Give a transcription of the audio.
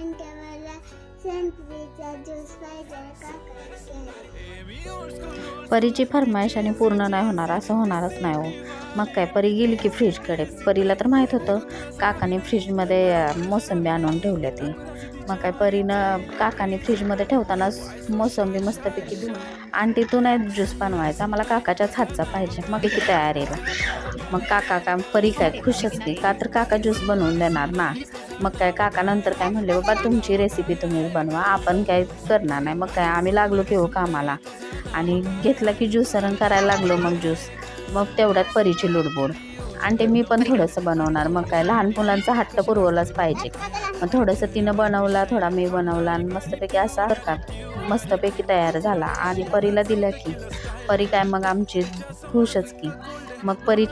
आणते मला संत्रीचा ज्यूस पाहिजे काका. परीची फरमाईश आणि पूर्ण नाही होणार असं होणारच नाही हो. मग काय परी गेली की फ्रीजकडे. परीला तर माहीत होतं काकाने फ्रीजमध्ये मोसंबी आणून ठेवल्या ती. मग काय परीनं काकाने फ्रीजमध्ये ठेवतानाच मोसंबी मस्तपैकी धुवून, आंटी तू नाही ज्यूस बनवायचा, मला काकाच्याच हातचा पाहिजे. मग किती तयारीला. मग काका परी काय खुशच की, का तर काका ज्यूस बनवून देणार ना. मग काय काका नंतर काय म्हणले, बाबा तुमची रेसिपी तुम्हीच बनवा, आपण काय करणार नाही. मग काय आम्ही लागलो की हो कामाला आणि घेतला की ज्यूसरण करायला लागलो. मग ज्यूस मग तेवढ्यात परीची लुडबुड, आणि मी पण थोडंसं बनवणार. मग काय लहान मुलांचा हट्ट पुरवलाच पाहिजे. मग थोडंसं तिनं बनवला, थोडा मी बनवला आणि मस्तपैकी असा मस्तपैकी तयार झाला. आणि परीला दिलं की परी काय मग आमची खुशच की. मग परी